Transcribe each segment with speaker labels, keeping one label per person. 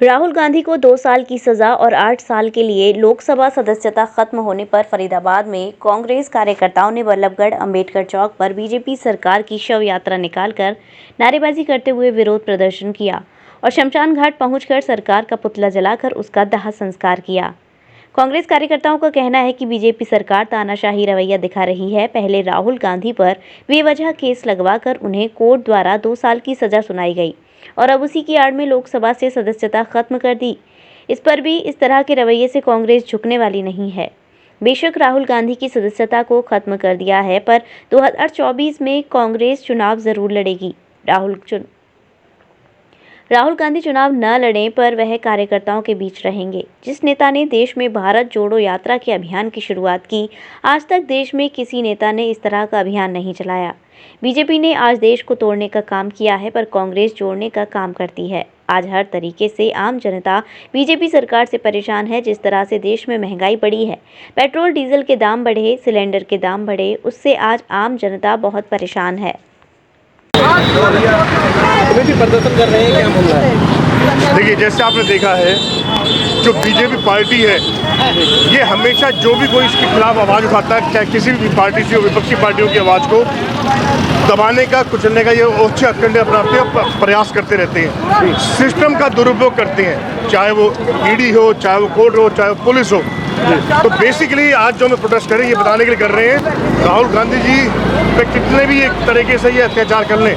Speaker 1: राहुल गांधी को 2 साल की सजा और 8 साल के लिए लोकसभा सदस्यता खत्म होने पर फरीदाबाद में कांग्रेस कार्यकर्ताओं ने बल्लभगढ़ अंबेडकर चौक पर बीजेपी सरकार की शव यात्रा निकालकर नारेबाजी करते हुए विरोध प्रदर्शन किया और शमशान घाट पहुंचकर सरकार का पुतला जलाकर उसका दाह संस्कार किया। कांग्रेस कार्यकर्ताओं का कहना है कि बीजेपी सरकार तानाशाही रवैया दिखा रही है। पहले राहुल गांधी पर बेवजह केस लगवाकर उन्हें कोर्ट द्वारा 2 साल की सजा सुनाई गई और अब उसी की आड़ में लोकसभा से सदस्यता खत्म कर दी। इस पर भी इस तरह के रवैये से कांग्रेस झुकने वाली नहीं है। बेशक राहुल गांधी की सदस्यता को खत्म कर दिया है, पर 2024 में कांग्रेस चुनाव जरूर लड़ेगी। राहुल गांधी चुनाव न लड़ें पर वह कार्यकर्ताओं के बीच रहेंगे। जिस नेता ने देश में भारत जोड़ो यात्रा के अभियान की शुरुआत की, आज तक देश में किसी नेता ने इस तरह का अभियान नहीं चलाया। बीजेपी ने आज देश को तोड़ने का काम किया है, पर कांग्रेस जोड़ने का काम करती है। आज हर तरीके से आम जनता बीजेपी सरकार से परेशान है। जिस तरह से देश में महंगाई बढ़ी है, पेट्रोल डीजल के दाम बढ़े, सिलेंडर के दाम बढ़े, उससे आज आम जनता बहुत परेशान है।
Speaker 2: भी प्रदर्शन कर रहे हैं, क्या बोल रहा है?
Speaker 3: देखिए, जैसे आपने देखा है, जो बीजेपी पार्टी है, ये हमेशा जो भी कोई इसके खिलाफ आवाज़ उठाता है, चाहे किसी भी पार्टी से, विपक्षी पार्टियों की आवाज़ को दबाने का, कुचलने का ये ओछे हथकंडे अपनाते हैं, प्रयास करते रहते हैं, सिस्टम का दुरुपयोग करते हैं, चाहे वो ईडी हो, चाहे वो कोर्ट हो, चाहे वो पुलिस हो। तो बेसिकली आज जो हम प्रोटेस्ट कर रहे हैं, ये बताने के लिए कर रहे हैं राहुल गांधी जी पे कितने भी एक तरीके से ये अत्याचार कर लें,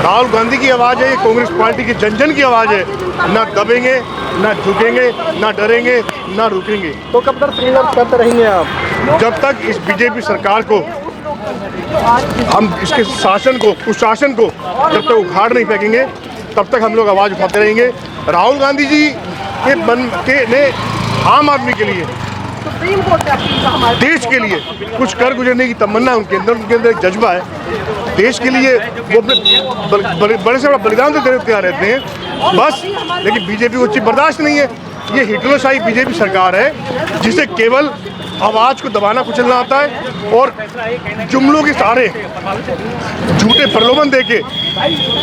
Speaker 3: राहुल गांधी की आवाज़ है, ये कांग्रेस पार्टी की जन जन की आवाज़ है। ना दबेंगे, ना झुकेंगे, ना डरेंगे, ना रुकेंगे।
Speaker 2: तो कब तक संघर्ष करते रहेंगे आप?
Speaker 3: जब तक इस बीजेपी सरकार को, हम इसके शासन को, कुशासन को जब तक उखाड़ नहीं फेंकेंगे, तब तक हम लोग आवाज़ उठाते रहेंगे। राहुल गांधी जी के मन के ने आम आदमी के लिए, देश के लिए कुछ कर गुजरने की तमन्ना उनके अंदर एक जज्बा है। देश के लिए वो अपने बड़े से बड़ा बलिदान देने को तैयार रहते हैं बस। लेकिन बीजेपी को चीज बर्दाश्त नहीं है। ये हिटलरशाही बीजेपी सरकार है, जिसे केवल आवाज़ को दबाना कुचलना आता है और जुमलों के सहारे, झूठे प्रलोभन देके,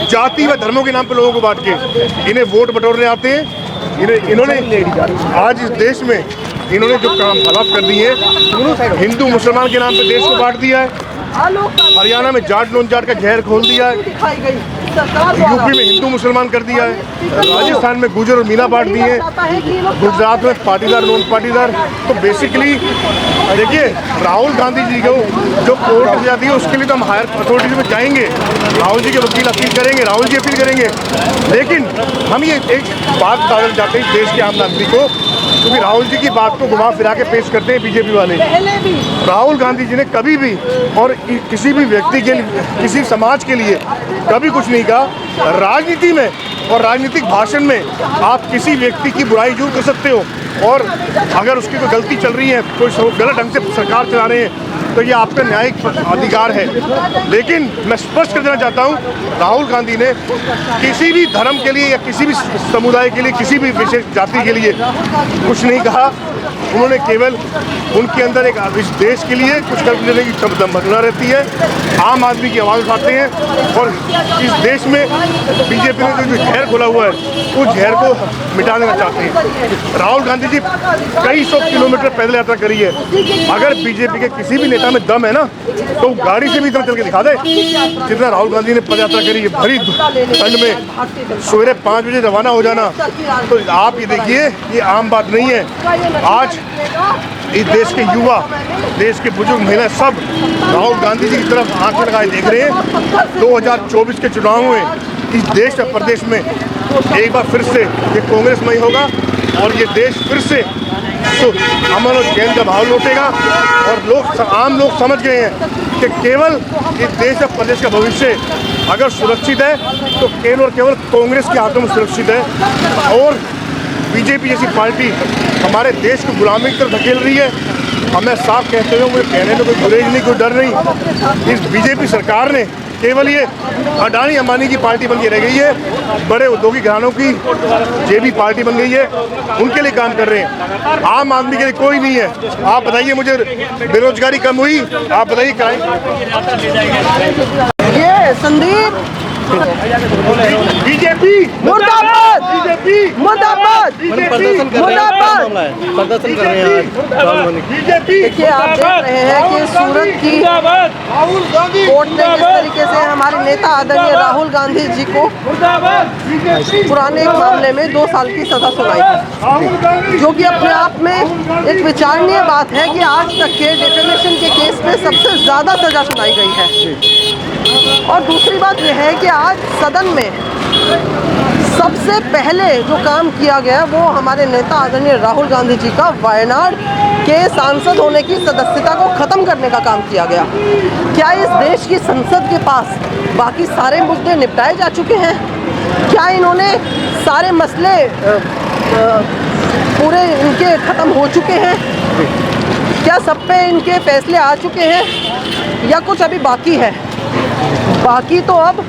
Speaker 3: जाति व धर्मों के नाम पर लोगों को बांट के इन्हें वोट बटोरने आते हैं। इन्होंने आज इस देश में इन्होंने जो काम हालात कर दिए हैं, हिंदू मुसलमान के नाम पे देश को बांट दिया है। हरियाणा में जाट नॉन जाट का जहर खोल दिया है, यूपी में हिंदू मुसलमान कर दिया है, राजस्थान में गुजर और मीना बांट दिए, गुजरात में पाटीदार नॉन पाटीदार। तो बेसिकली देखिए, राहुल गांधी जी को जो कोर्ट जाती है, उसके लिए तो हम हायर अथॉरिटी में जाएंगे, राहुल जी के वकील अपील करेंगे, राहुल जी अपील करेंगे। लेकिन हम ये एक बात बताना चाहते हैं देश के आम नागरिक को, क्योंकि राहुल जी की बात को घुमा फिरा के पेश करते हैं बीजेपी वाले। राहुल गांधी जी ने कभी भी और किसी भी व्यक्ति के लिए, किसी समाज के लिए कभी कुछ नहीं कहा। राजनीति में और राजनीतिक भाषण में आप किसी व्यक्ति की बुराई जरूर कर सकते हो, और अगर उसकी कोई गलती चल रही है, कोई गलत ढंग से सरकार चला रहे हैं, तो ये आपका न्यायिक अधिकार है। लेकिन मैं स्पष्ट कर देना चाहता हूँ, राहुल गांधी ने किसी भी धर्म के लिए या किसी भी समुदाय के लिए, किसी भी विशेष जाति के लिए कुछ नहीं कहा। उन्होंने केवल उनके अंदर एक इस देश के लिए कुछ कर देने की तमन्ना रहती है। आम आदमी की आवाज़ उठाते हैं और इस देश में बीजेपी ने जो जहर खोला हुआ है, उस जहर को मिटा देना चाहते हैं। राहुल गांधी जी कई 100 किलोमीटर पैदल यात्रा करी है। अगर बीजेपी के किसी भी नेता में दम है ना, तो गाड़ी से भी इतना चल के दिखा दे जितना राहुल गांधी ने पद यात्रा करी है, भरी ठंड में सवेरे 5 बजे रवाना हो जाना। तो आप ये देखिए, ये आम बात नहीं है। आज इस देश के युवा, देश के बुजुर्ग, महिला सब राहुल गांधी जी की तरफ आंखें लगाए देख रहे हैं। 2024 के चुनाव में इस देश और प्रदेश में एक बार फिर से ये कांग्रेसमय होगा और ये देश फिर से तो अमन और चैन का भाव लौटेगा। और आम लोग समझ गए हैं कि केवल इस देश और प्रदेश का भविष्य अगर सुरक्षित है तो केवल और केवल कांग्रेस के हाथों में सुरक्षित है। और बीजेपी जैसी पार्टी हमारे देश को गुलामी की तरफ धकेल रही है। हमें साफ कहते हुए, मुझे कहने में कोई गुरेज नहीं, कोई डर नहीं। इस बीजेपी सरकार ने केवल ये अडानी अंबानी की पार्टी बन के रह गई है, बड़े उद्योगिक घरानों की जेबी पार्टी बन गई है, उनके लिए काम कर रहे हैं। आम आदमी के लिए कोई नहीं है। आप बताइए, मुझे बेरोजगारी कम हुई? आप बताइए,
Speaker 4: ये संदीप
Speaker 3: बीजेपी
Speaker 4: मुर्दाबाद
Speaker 3: बीजेपी
Speaker 4: मुर्दाबाद।
Speaker 2: प्रदर्शन कर रहे हैं, क्या मामला है? प्रदर्शन कर रहे हैं आज राहुल गांधी।
Speaker 3: बीजेपी
Speaker 4: देखिए, आप देख रहे हैं कि सूरत की
Speaker 3: राहुल गांधी
Speaker 4: कोर्ट ने किस तरीके से हमारे नेता आदरणीय राहुल गांधी जी को पुराने एक मामले में 2 साल की सजा सुनाई है,
Speaker 3: राहुल गांधी
Speaker 4: जो कि अपने आप में एक विचारणीय बात है कि आज तक के डिफेमेशन के केस में सबसे ज़्यादा सजा सुनाई गई है। और दूसरी बात यह है कि आज सदन में सबसे पहले जो काम किया गया वो हमारे नेता आदरणीय राहुल गांधी जी का वायनाड के सांसद होने की सदस्यता को ख़त्म करने का काम किया गया। क्या इस देश की संसद के पास बाकी सारे मुद्दे निपटाए जा चुके हैं? क्या इन्होंने सारे मसले पूरे इनके ख़त्म हो चुके हैं? क्या सब पे इनके फैसले आ चुके हैं या कुछ अभी बाकी है? बाकी तो अब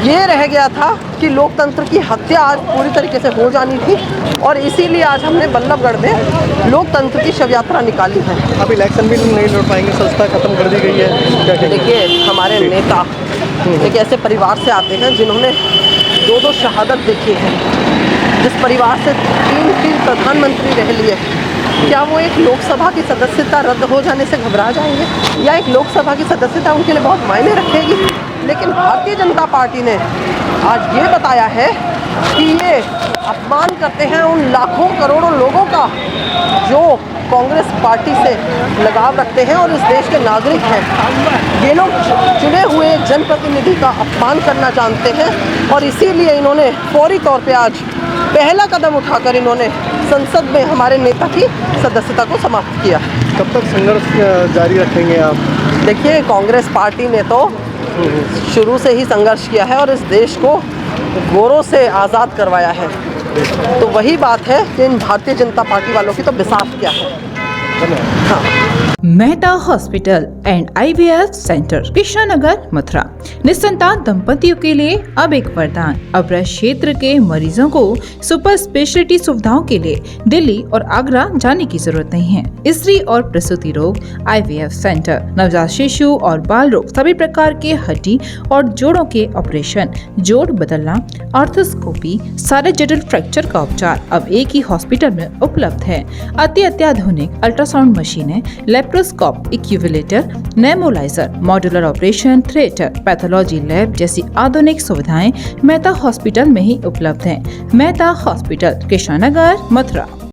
Speaker 4: ये रह गया था कि लोकतंत्र की हत्या आज पूरी तरीके से हो जानी थी, और इसीलिए आज हमने बल्लभगढ़ में लोकतंत्र की शव यात्रा निकाली है।
Speaker 2: अब इलेक्शन भी नहीं लड़ पाएंगे, संस्था खत्म कर दी गई है, क्या कहेंगे?
Speaker 4: देखिए, हमारे नेता एक ऐसे परिवार से आते हैं जिन्होंने 2 शहादत देखी है, जिस परिवार से 3 प्रधानमंत्री रह लिए। क्या वो एक लोकसभा की सदस्यता रद्द हो जाने से घबरा जाएंगे, या एक लोकसभा की सदस्यता उनके लिए बहुत मायने रखेगी? लेकिन भारतीय जनता पार्टी ने आज ये बताया है कि ये अपमान करते हैं उन लाखों करोड़ों लोगों का जो कांग्रेस पार्टी से लगाव रखते हैं और इस देश के नागरिक हैं। ये लोग चुने हुए जनप्रतिनिधि का अपमान करना जानते हैं, और इसीलिए इन्होंने फौरी तौर पे आज पहला कदम उठाकर इन्होंने संसद में हमारे नेता की सदस्यता को समाप्त किया।
Speaker 2: कब तक संघर्ष जारी रखेंगे आप?
Speaker 4: देखिए, कांग्रेस पार्टी ने तो शुरू से ही संघर्ष किया है और इस देश को गोरों से आज़ाद करवाया है। तो वही बात है कि इन भारतीय जनता पार्टी वालों की तो बिसात क्या है। हाँ।
Speaker 5: Mehta hospital and IVF centre, Krishnanagar, Mathura. निसंतान दंपतियों के लिए अब एक वरदान। अब क्षेत्र के मरीजों को सुपर स्पेशलिटी सुविधाओं के लिए दिल्ली और आगरा जाने की जरूरत नहीं है। स्त्री और प्रसूति रोग IVF सेंटर, नवजात शिशु और बाल रोग, सभी प्रकार के हड्डी और जोड़ों के ऑपरेशन, जोड़ बदलना, आर्थोस्कोपी, सारे जटिल फ्रैक्चर का उपचार अब एक ही हॉस्पिटल में उपलब्ध है। अत्याधुनिक अल्ट्रासाउंड मशीनें, लेप्रोस्कोप, इक्यूविलेटर, नेमोलाइजर, modular operation theatre, pathology lab जैसी आधुनिक सुविधाएं मेहता हॉस्पिटल में ही उपलब्ध हैं। मेहता हॉस्पिटल, कृष्णानगर, मथुरा।